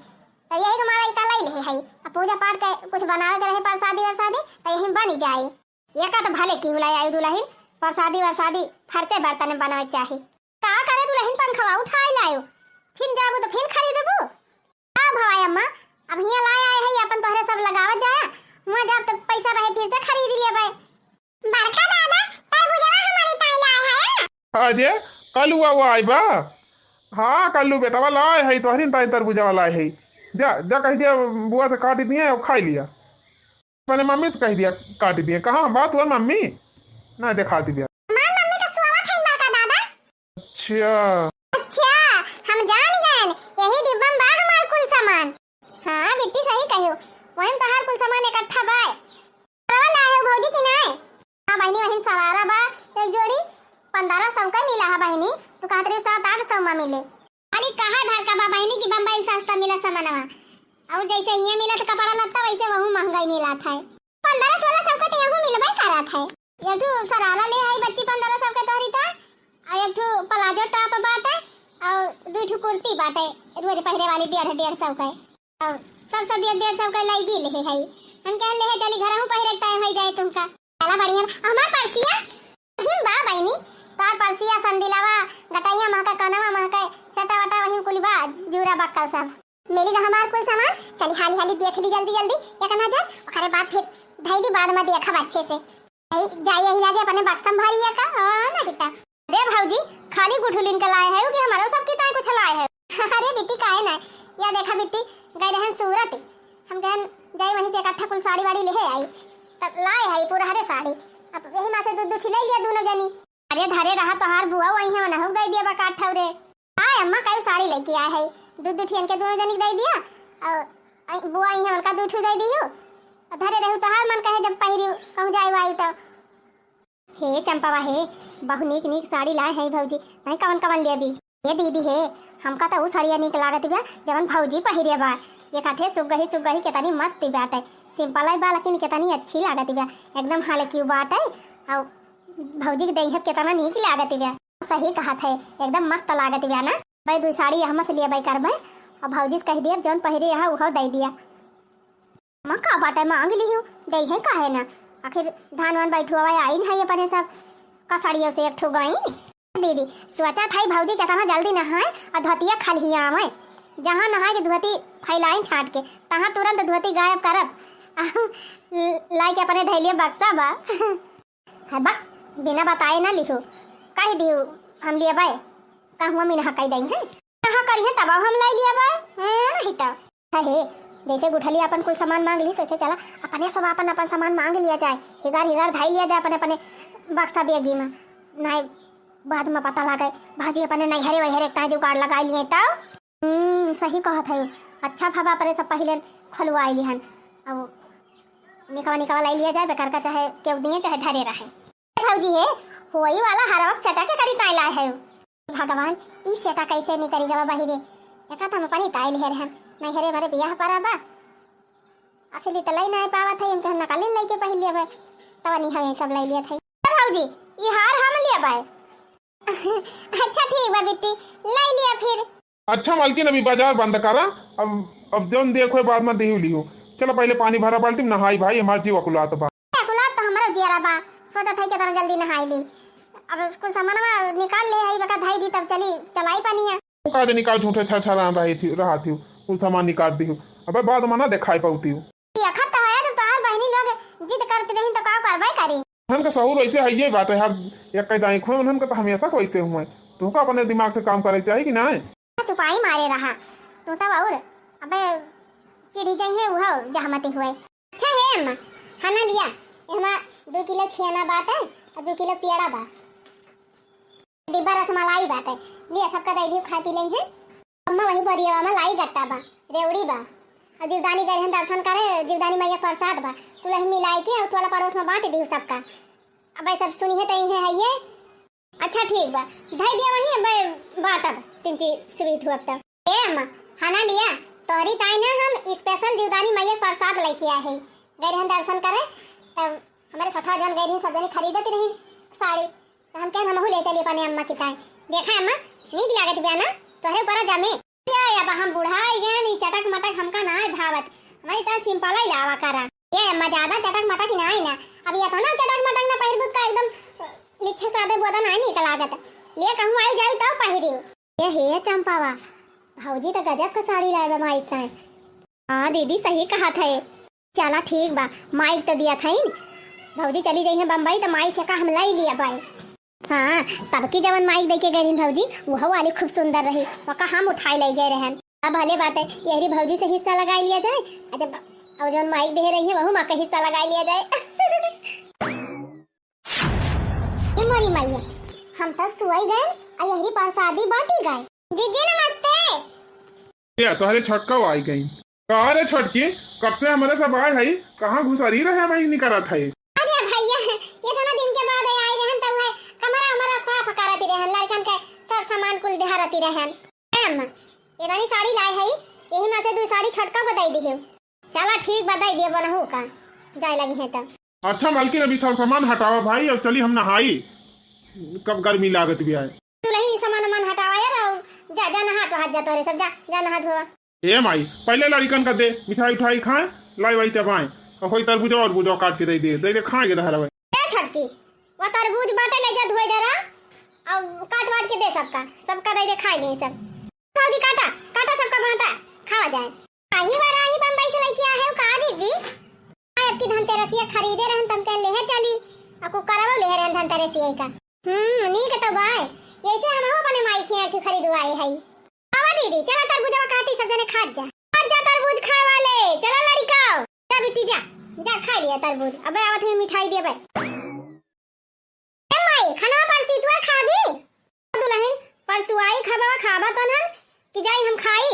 तो यही हमारा इका लाई ले है। अब पूजा पाठ के कुछ बनावे के रहे प्रसादी वरसादी तो यही बन जाए। ये का तो भले की हुलाई आई दुल्हन प्रसादी वरसादी फरते बर्तन बनावे चाहिए। का करे दुल्हन पंखवा उठाई लायो फिर जाबू तो फिर खरीदबू। हां भवाई अम्मा अब हिया लाए आए है अपन तोहरे सब लगावत जाया, हुआ जब तक पैसा रहे फिर से खरीद लेबे। बड़का दादा तरबूजवा हमारी ताई लाए है। अरे कल हुआ आई बा, हाँ कल्लू बेटा वाला आए है तोहरी ताई तरबूजा वाला है, जा जा कह दिया बुआ से काट दिए और खा लिया। मैंने मम्मी से कह दिया काट दिए, कहाँ बात हुआ मम्मी ना दिखा दिया। मम्मी का सुआवा खाई बड़का दादा। अच्छा हम जान गए यही डिब्बा में बा हमार कुल सामान। हां बिट्टी सही कहियो, वहीं तहार कुल सामान इकट्ठा बा। परवा लाए भौजी की नहीं? हां बहनी वहीं सवारा बा एक जोड़ी 1500 का मिला है बहनी, तू कहत रही 700-800 में मिले। अली कहा घर का बा बहनी की बम्बई सस्ता मिला सामानवा, और जैसे यहाँ मिला तो कपड़ा लत्ता वैसे वहू महंगाई मिला था। 1500-1600 का तो यहाँ मिलबे करत है। एक ठो सरारा ले आई बच्ची 1500 के तोहरी ता, और एक ठो प्लाजो टॉप बाटे और 2 ठो कुर्ती बाटे रोज पहरे वाली 150 का, और सब 150 का लाई ले है। हम कह ले चली घर हूं पहिरे टाइम हो जाए तुमका चला बढ़िया। हमार परसिया हिम बा बहनी तार परसिया संदिलावा गटाइया महका कनवा महका सटा वटा वही कुलबा जूरा बक्कल सब मेरी का हमार कुल सामान चली हाली हाली देख ली जल्दी एक नजर, ओकरे बाद फिर धई दी बाद में देखब अच्छे से। जाइए ही लागे अपने बक्सम भरिया का नहीं ता अरे भाऊजी खाली गुठुलिन का लाए है कि हमारा सबके ताई कुछ लाए है। अरे बिट्टी काहे ना या देखा बिट्टी गए रहन सूरत हम कहन जाई वहीं से इकट्ठा कुल साड़ी वाड़ी ले आई तब लाए है पूरा हरे साड़ी अब यही मां से दूध खिलाई लिया दोनों जनी। अरे धरे रहा तोहार बुआ वहीं है ना हो गई दिया बा काठ ठौरे आय अम्मा काई साड़ी लेके आए है दूध ठियन के दोनों जनी दे दिया और बुआ यहीं उनका दूध दे दियो धरे रहू तोहार मन कहे जब पहिरी कहूं जाई वाई तो हे चंपावा हे बहु नीक नीक साड़ी लाए है भौजी नहीं कवन कवन ले भी ये दीदी हे हमका तो उ साड़िया नीक लागत बा जवन भौजी पहिरे बा ये काथे सुगही केतनी मस्त बाटे सिंपल है बा लेकिन केतनी अच्छी लागत बा एकदम हाले क्यों बाटे और भौजी के देह केतना नीक लागत बा सही कहा थे एकदम मस्त लागत बा ना भाई दू साड़ी हम से लिए भाई करबे और भौजी से कह दिया जौन पहिरे यहां उहो दे दिया मां का बाटे मांग लियो दे है काहे ना आखिर धान वान बैठुआ आई है अपने सब का साड़ियों से एक ठो गई दीदी सोचा था भौजी केतना जल्दी नहाए और धोतिया खलिया आवे जहां नहाए के धोती फैलाइन छाट के तहां तुरंत धोती गायब करब लाई के अपने धैलिया बक्सा बा है बा बिना बताए ना लिखो कह दियो हम लिए बाय कहूं मीना कह दई है कहां करिए तब हम लाई लिया बाय हिता है जैसे गुठली अपन कुल सामान मांग ली वैसे चला अपने सब अपन अपन सामान मांग लिया जाए हिगार हिगार धाई लिया जाए अपने अपने बक्सा बेगी में नहीं बाद में पता लगे भाजी अपने नैहरे वहरे का जुगाड़ लगा लिए तब सही कहा था अच्छा भाबा अपने सब पहले खुलवाई लिहन अब निकवा निकवा लाई लिया जाए बेकार का चाहे केव दिए चाहे धरे रहे भौजी है होई वाला हर वक्त सेटा के करी ताई लाए है भगवान ई सेटा कैसे नहीं करी गवा बाहिरे एका हम अपनी ताई ले रहन नैहरे भरे बियाह परा बा असली तलाई नहीं पावा था इनके नकाले लई के पहले बा तब नहीं हमें सब ले लिया था भौजी ये हार हम लिया बाय अच्छा ठीक बा बिट्टी ले लिया फिर अच्छा मालकिन अभी बाजार बंद करा अब जौन देखो बाद में देहू लियो चलो पहले पानी भरा बाल्टी में नहाई भाई हमार जीवा कुलात बा कुलात तो हमारा जियारा बा सोचा था कि तरह जल्दी नहाई ली अब उसको सामान निकाल ले आई बका धाई दी तब चलाई पानी वो का निकाल झूठे छरछरा रहा थी कुल सामान निकाल दी अबे बाद में ना दिखाई पाती हूँ ये खत है तो तोहार बहनी लोग जिद करते नहीं तो का करबे करी हम का सहूर वैसे है ये बात है यार एक कई दाई खोए उन्हन का तो हमेशा को ऐसे हुए तो का अपने दिमाग से काम करे चाहिए कि ना छुपाई मारे रहा तो तब और अबे चिड़ी जाई है वो जहमती हुए अच्छा है अम्मा खाना लिया एमा 2 किलो छियाना बात है और 2 किलो पेड़ा बा डिब्बा रसमलाई बात है लिया सबका दे दियो खा पी ले है अम्मा वही बरिया में लाई गट्टा बा रेवड़ी बा और जीवदानी गए हैं दर्शन करे जीवदानी मैया प्रसाद बा तुलही मिलाई के और तोला पड़ोस में बांट दियो सबका अब सब सुनी है तई है ये अच्छा ठीक बा धाई दिया वही अब बांटब तिनची स्वीट हुआ तब ए अम्मा खाना लिया तोहरी ताई ना हम स्पेशल जीवदानी मैया प्रसाद लेके आए हैं गए हैं दर्शन करे तब हमारे सठा जन गए हैं सब जने खरीदत रही साड़ी तो हम कहन हम ले चली अपने अम्मा की ताई देखा अम्मा नीक लागत बिया ना तोहरे पर जमे अब हम बुढ़ाई गए नी चटक मटक हमका ना भावत हमारी तरह सिंपल ही लावा करा ये अम्मा ज्यादा चटक मटक ही नहीं ना अब ये तो ना चटक मटक ना पहिर दूध का एकदम लिच्छे सादे बोदा नहीं निकल लागत ले कहूं आई जाई तो पहिरी ये हे चंपावा भौजी तो गजब का साड़ी लाए बा माइक का हां दीदी सही कहा था चला ठीक बा माइक तो दिया था ही भौजी चली गई है बम्बई तो माइक से का हम लाई लिया भाई हाँ तब की जवन माइक देके गई भौजी वह वाली खूब सुंदर रही वका हम उठाई ले गए रहन अब भले बात है यही भौजी से हिस्सा लगा लिया जाए जब और जवन माइक दे रही है वह मां का हिस्सा लगा लिया जाए ये मोरी मैया हम तो सुई गए और यही प्रसादी बांटी गए दीदी नमस्ते ये तोहरे छटका आई गई कहा रे छटकी कब से हमारे सब आए है कहां घुसरी रहे भाई नहीं करा था अरे भैया ये थाना दिन के बाद आई रहन तब है कमरा हमारा साफ कराती रहन लड़कन के सब सामान कुल देहरती रहन अम्मा ये वाली साड़ी लाए है यही में से 2 साड़ी छटका बताई दियो चला ठीक बताई दिए बनहु का जाए लगी है तब अच्छा मालकिन अभी सब सामान हटावा भाई अब चली हम नहाई कब गर्मी लागत भी आए तू नहीं सामान मन हटावा यार जा जा नहा तो हाथ जा तोरे सब जा नहा धोवा ए माई पहले लड़कन का दे मिठाई उठाई खाए लाई वाई चबाएं और कोई तरबूजा और बुजा काट के दे खाएंगे दहरा भाई ए छटकी वो तरबूज बाटे ले जा धोए जरा और काट वाट के दे सबका दे खाई नहीं सब भाजी काटा सबका बांटा खावा जाए आही बार आही बम्बई से लेके आए हो का दीदी अब की धनतेरसिया खरीदे रहन तम के लेहे चली आपको करावो लेहे रहन धनतेरसिया का नीक तो बाय ऐसे हम हो अपने माई के आके खरीदवाए है। आवा दीदी चला तरबूज काटी सब जने खा जा तरबूज खाए वाले चला लड़का जा बेटी जा जा खा लिया तरबूज। अबे आवत है मिठाई दे बे ए माई खाना परसी तू खाबी दुल्हन परसु आई खाबा कौन हम कि जाई हम खाई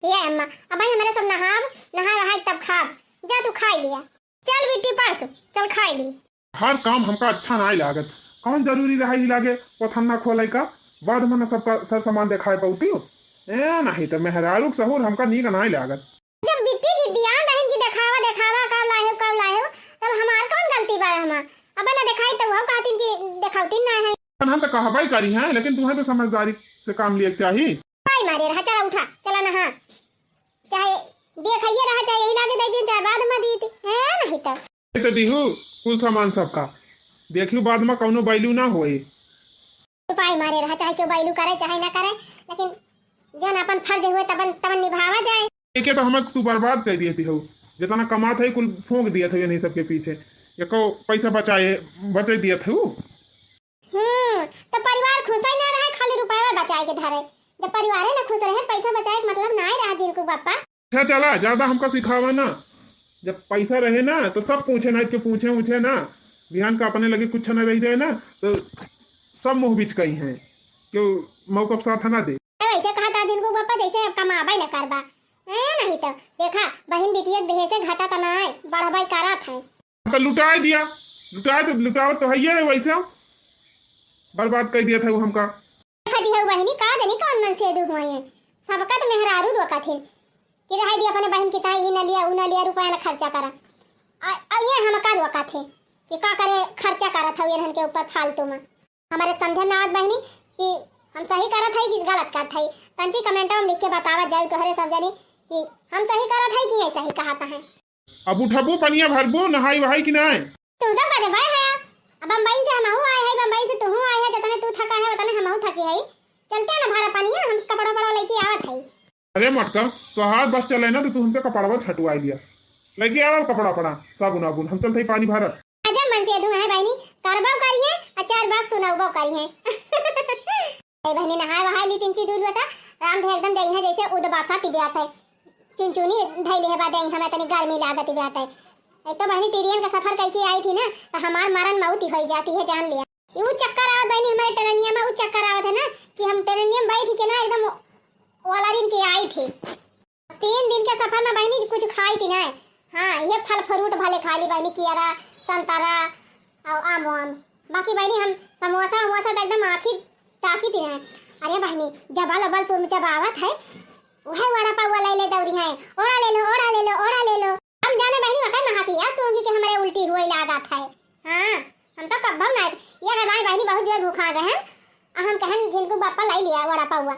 ये अम्मा अब हमारे सब नहा रहा तब खा जा तू खाई लिया चल बेटी परसु चल खाई ली। हर काम हमका अच्छा नहीं लागत कौन जरूरी रहा ही लागे पोथन्ना खोले का बाद में सबका सर सामान दिखाए पौती हो ए नहीं तो मेहरारू सहूर हमका नीक नहीं लागत। जब बिट्टी जी दिया बहन की दिखावा कब लाए हो तब हमार कौन गलती बा हम अब ना दिखाई तो वो कहती कि दिखावती ना है हम तो कहबाई करी है लेकिन तुम्हें तो समझदारी से काम लिए चाहिए। भाई मारे रहा चला उठा चला नहा चाहे देखिए रहा चाहे यही लागे दे दिन चाहे बाद में दी थी है नहीं तो दिहू कुल सामान सबका देखियो बाद में कौनो बैलू ना होए। पाई मारे रहा चाहे क्यों बैलू करे चाहे ना करे लेकिन जन अपन फर्ज हुए तबन निभावा जाए। एक तो हमें तू बर्बाद कर दिए थी हो जितना कमात है कुल फूंक दिया था नहीं सबके पीछे ये को पैसा बचे दिया था तो परिवार खुश ही ना रहे खाली रुपया बचाए के धारे जब परिवार है ना खुश रहे पैसा बचाए के मतलब ना ही रहा दिन को पापा। अच्छा चला ज्यादा हमका सिखावा ना जब पैसा रहे ना तो सब पूछे ना के पूछे ना ध्यान का अपने लगे कुछ ना रह जाए ना तो सब मुँह बीच कही हैं क्यों मौका साथ ना दे ऐसे कहा था दिन को पापा जैसे कमाबा न करबा नहीं तो देखा बहन बेटिया देह से घाटा तना है बढ़ाई करा था तो लुटाए तो लुटावत तो है वैसे बर्बाद कर दिया था वो हमका बहनी का देनी कौन मन से दुख हुए हैं सबका तो मेहरारू रोका थे कि रह दिया अपने बहन की ताई न लिया उ न लिया रुपया न खर्चा करा ये हम का रोका थे कि का करे खर्चा करा था ये रहन के ऊपर फालतू में हमारे समझ ना आवत बहनी कि हम सही करा था कि गलत कर था तंची कमेंट में लिख के बतावा जाए तो हरे सब जानी कि हम सही करा था कि ये सही कहा था है। अब उठबू पनिया भरबू नहाई वहाई कि नहीं तू तो बड़े भाई है अब बम्बई से हम आए है बम्बई से तू आए है जतने तू थका है उतने हम थकी है चलते ना भारा पनिया हम कपड़ा लेके आवत है। अरे मटका तो हाथ बस चले ना तो तू हमसे कपड़ा छटवाई लिया लेके आओ कपड़ा साबुन आबुन हम चलते पानी भरत अजब मन से दूं है बहनी करबो करिए और चार बात सुनाबो करिए ए बहनी नहाए वहाए ली तिनसी दूध बता राम भे एकदम दई है जैसे उदबासा तिबियात है चुनचुनी धैले है बाद हमें तनी गर्मी लागत तिबियात है। एक तो बहनी ट्रेन का सफर करके आई थी ना तो हमार मरण मौत हो जाती है जान लिया वो चक्कर आवत बहनी हमारे ट्रेनिया में वो चक्कर आवत है ना कि हम ट्रेनिया में बैठी के ना एकदम वाला दिन के आई थी 3 दिन के सफर में बहनी कुछ खाई थी ना हाँ ये फल फ्रूट भले खा ली बहनी कियारा संतरा और आम बाकी बहनी हम समोसा तो एकदम आखिर ताकी थी ना। अरे बहनी जबलपुर में जब आवत है वह वड़ा पाव ले दौरी है ओड़ा ले लो हम जाने बहनी मकान नहा के यार सोंगी कि हमारे उल्टी हुई लागत है। हाँ हम तो कब ना ये गदाई बहनी बहुत जोर भूखा गए हैं हम कहन जिनको बापा लाई लिया वड़ा पाव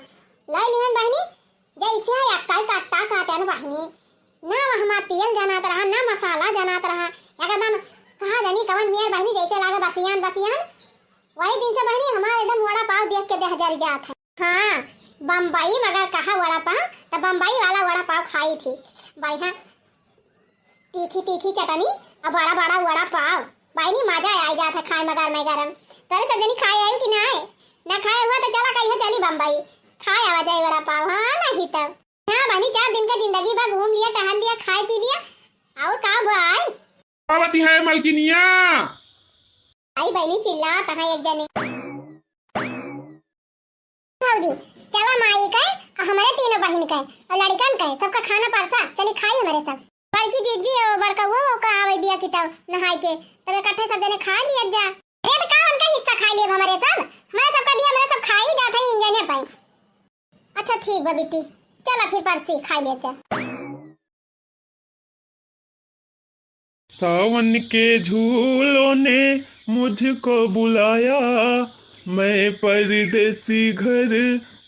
लाई लिहन बहनी जैसे है अक्कल काटा काटन बहनी ना वहाँ तेल जनात रहा ना मसाला जनात रहा एकदम कहा जानी कवन मियार बहनी जैसे लागे बसियान वही दिन से बहनी हमारे एकदम वड़ा पाव देख के देह जल जात है। हाँ बम्बई मगर कहा वड़ा पाव तो बम्बई वाला वड़ा पाव खाई थी बढ़िया तीखी चटनी और बड़ा वड़ा पाव बहनी मजा आ जाता है खाए मगर मैं गरम तेरे सब जनी खाए आयु कि ना खाए हुआ तो चला कहीं चली बम्बई खाए आवा जाए वड़ा पाव। हाँ नहीं तब हाँ बहनी 4 दिन का जिंदगी भर घूम लिया टहल लिया खाए पी लिया और का भाई आवती है मलकिनिया आई बहनी चिल्लाता है एक जने हौदी चला माई का हमारे तीनों बहन का और लड़कन का सबका खाना परसा चली खाई हमारे सब बड़की जीजी और बड़का वो का आवे दिया कि तब नहाई के तब इकट्ठे सब जने खा लिया जा अरे का उनका हिस्सा खा लिए हमारे सब हमारे सबका दिया हमारे सब खा ही जाता है इंजने पाई। अच्छा ठीक बा बेटी चला फिर परसी खा लेते सावन के झूलों ने मुझको बुलाया मैं परदेसी घर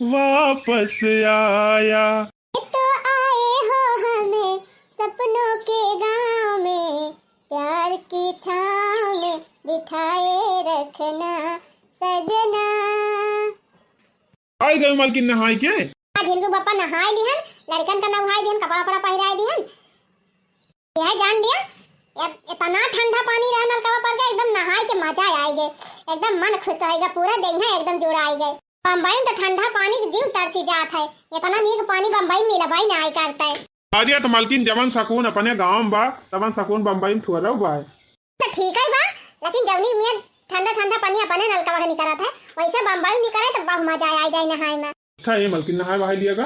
वापस आया। तो आए हो हमें सपनों के गांव में प्यार की छांव में बिठाए रखना सजना। आई गए मालकिन नहाई के आज इनको पापा नहाई लिहन लड़कन का नहाई दिहन कपड़ा पहिराए दिहन यह जान लिया इतना ठंडा पानी रहा नलका पर के एकदम नहाए के मजा आएगे एकदम मन खुश रहेगा, पूरा देह है एकदम जोड़ाई गए। बम्बई में तो ठंडा पानी के जीव तरसी जात है, इतना नीक पानी बम्बई में मिला भाई ना आई करता है। अरे तो मालकिन जवन सकून अपने गांव में बा तवन सकून बम्बई में थोड़ा बा। तो ठीक है बा, लेकिन जवनी में ठंडा ठंडा पानी अपने नलका वगैरह निकलत है, वैसे बम्बई निकले तो बहुत मजा आ जाए नहाए में। अच्छा ये मालकिन नहाए वहाए लिएगा,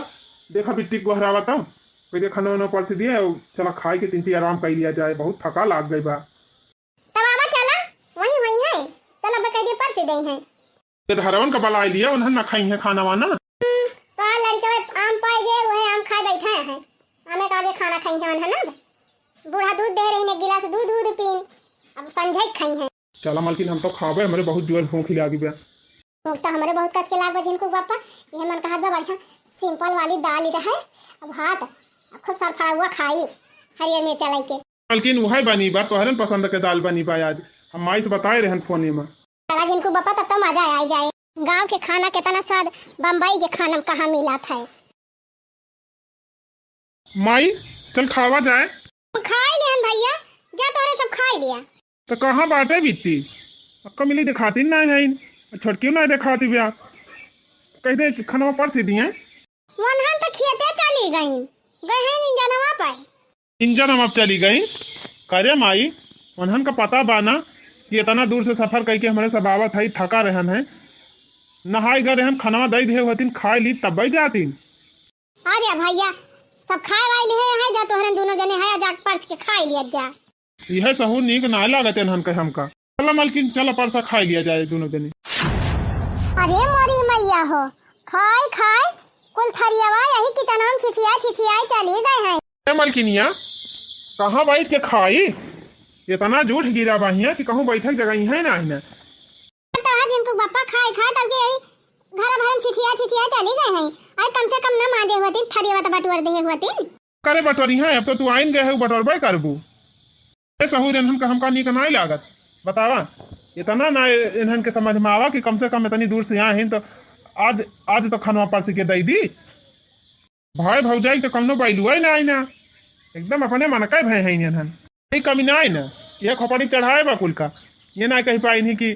देखा बिट्टी को हरावा तब कोई खाना वाना पर से दिए चला खाए के 3 आराम कर लिया जाए, बहुत थका लाग गई बा। तब आवा चला वही वही है, चला बकई दे पर से दे हैं ये हरवन का बला लिया उन्हें ना खाई है खाना वाना। तो लड़का आम पाई गए वही आम खाए बैठा है, हमें कागे खाना खाई है ना, बूढ़ा दूध दे रही ने गिलास दूध दूध पीन, अब संझे खाई है। चला मालकिन हम तो खावे, हमारे बहुत जोर भूख लगी बा। भूख तो हमारे बहुत कस के लाग बजिन को पापा, ये मन कहा था बढ़िया सिंपल वाली दाल ही रहे, अब भात खूब सारा फड़ा हुआ खाई हरियर मिर्चा लाई के। मालकिन वही बनी बा तोहरन पसंद के दाल बनी बा, आज हम माई से बताए रहन फोन में। चला जिनको बापा तब तो मजा आ जाए, गांव के खाना कितना स्वाद बम्बई के खाना में कहाँ मिला था। माई चल खावा जाए। खा लियन भैया, जा तोरे सब खा लिया। तो कहाँ बाटे बीती अक्का मिली दिखाती ना है, छोटकी ना दिखाती ब्याह कहते खाना पर सी दिए वनहन तो खेते चली गई, गए नहीं जानवा पाए इंजन हम अब चली गई। करे माई उन्हन का पता बाना कि इतना दूर से सफर करके हमारे सब आवत है, थका रहन है, नहाई गए रहन खाना दई दे होतीन खाई ली तब ही जातीन। अरे भैया सब खाए वाले है, जा तोहरन दोनों जने है जा परस के खा लिया जा। यह सहू नीक ना लागते इन्हन के हमका। चला मालकिन चला परसा खा लिया जाए दोनों जने। अरे मोरी मैया हो, खाए खाए कुल थरियावा यही किचन में छिछिया चली गए हैं। मालकिनिया कहाँ बैठ के खाई, इतना झूठ गिरा बाहिया कि कहूँ बैठक जगह है ना है। तो आज इनको बापा खाए खाए तब के यही घर भर में छिछिया चली गए हैं, आज कम से कम न मांगे होती थरियावा तो बटवर दे होती। करे बटोरी है, अब तो तू आइन गए है बटोरबे करबू। सहूर इन्हन का हमका नीक नहीं लागत, बतावा इतना ना इन्हन के समझ में आवा कि कम से कम इतनी दूर से यहाँ है तो आज तो खानवा पर के दई दी। भाई भौजाई तो कमनो बैलू है ना, ना एकदम अपने मन का भय है इन्हन, नहीं कमी ना है ना, यह खोपड़ी चढ़ाए बा कुल का, ये ना कही पाई नहीं कि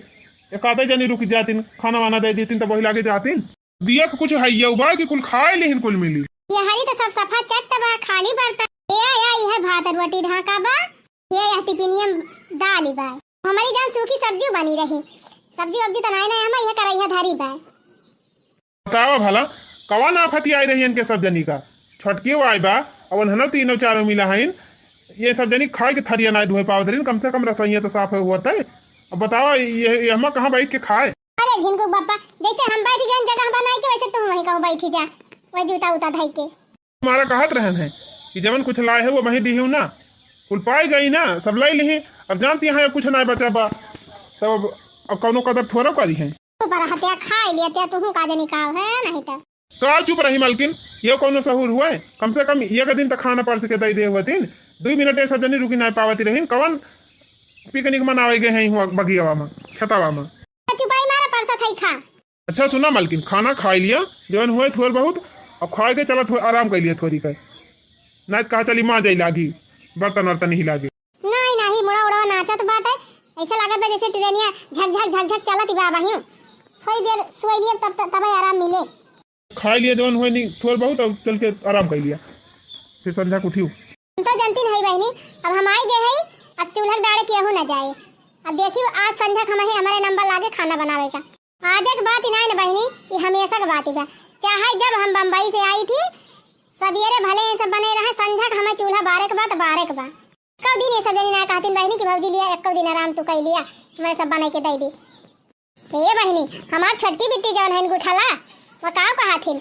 एक आधे जनी रुक जातीन खाना वाना दे देतीन तो वही लागे जातीन। दिया को कुछ है ये बा कि कुल खाए लेहिन कुल मिली। ये हरी तो सब सफा चट बा खाली बर्तन ये भात रोटी ढाका बा, ये टिफिनियम दाल बा, हमारी जान सूखी सब्जी बनी रही, सब्जी वब्जी तो नहीं हम ये करैया धरी बा। बतावा भला कवन आफत आई रही इनके सब जनी का, छटकी आई बा और उन्हनो तीनों चारों मिला है, ये सब जनी खाए के थरिया ना धोए पावत रही, कम से कम रसोईया तो साफ हुआ था। अब बतावा ये हम कहाँ बैठ के खाए। अरे झिनको बापा जैसे हम बैठ गए जगह बनाई के वैसे तुम वहीं कहूँ बैठी जा, वही जूता उता धाई के। हमारा कहत रहन है कि जवन कुछ लाए है वो वही दी ना, कुल पाई गई ना सब लाई ली, अब जानती है कुछ नहीं बचा बा तो अब कौनो कदर थोड़ा करी है। तू पर हत्या खा लिया तू काजे निकाल है नहीं तो का चुप रही मालकिन, ये कौनो सहूर हुआ है, कम से कम एक दिन तक खाना पर के दई दे हुआ तीन 2 मिनट सब जनी रुकी नहीं पावती रही, कवन पिकनिक मनावे गए हैं बगियावा में खेतावा में। चुपाई मारा परसा खाई खा। अच्छा सुना मालकिन खाना खा लिया जवन हुए थोड़ बहुत, अब खाए के चला आराम कर लिया थोड़ी कर, ना कहा चली माँ जाई लागी बर्तन वर्तन नहीं लागे। नहीं नहीं मुड़ा उड़ा नाचत बात है, ऐसा लागत है जैसे ट्रेनिया झक झक चलत बा बहियो, थोड़ी देर सोई लिए तब आराम मिले। खा लिया जवन हुए नहीं थोड़ बहुत, अब चल के आराम कर लिया, फिर संध्या को उठी तो जानती नहीं बहनी, अब हम आई गए हैं, अब चूल्हा डाले केहू न जाए, अब देखियो आज संध्या हमारे नंबर लागे खाना बनावे का। आज एक बात नहीं ना बहनी, ये हमेशा का बात है, चाहे जब हम बम्बई से आई थी सवेरे भले सब बने रहे, संध्या हमें चूल्हा बारे के बाद कौ दिन ये सब जनी ना कहती बहनी की भौजी लिया एक दिन आराम तू कर लिया, मैं सब बना के दे दी। तो ये बहनी हमार छोटकी बिट्टी जवन है गुठाला वो का कहा थी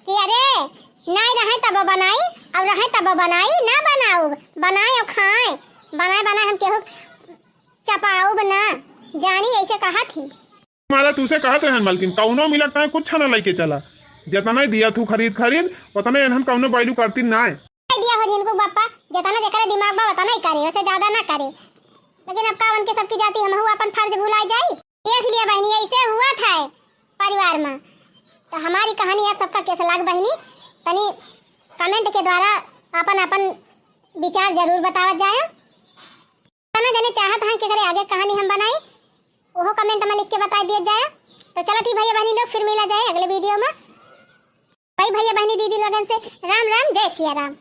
कि अरे नहीं रहे तब बनाई और रहे तब बनाई, ना बनाओ बनाए और खाए, बनाए हम केहू चपाओ ना जानी, ऐसे कहा थी। हमारा तुसे कहत रहन मालकिन कौनो मिलत नहीं कुछ ना लेके चला, जितना दिया तू खरीद उतना इन्हन कौनो बैलू करती ना दिया हो जिनको बापा जितना जेकरे दिमाग में उतना ही करे, वैसे ज्यादा ना करे, लेकिन अब कावन के सबकी जाती हम अपन फर्ज भुला जाई। देख लिया बहनी ऐसे हुआ था परिवार में, तो हमारी कहानी आप सबका कैसा लाग बहनी तनी कमेंट के द्वारा अपन विचार जरूर बतावत जाए। तना जने चाहत हैं कि अगर आगे कहानी हम बनाई वो कमेंट में लिख के बता दिया जाए। तो चलो ठीक भैया बहनी लोग, फिर मिला जाए अगले वीडियो में। भाई भैया बहनी दीदी लोगन से राम राम, जय सिया राम।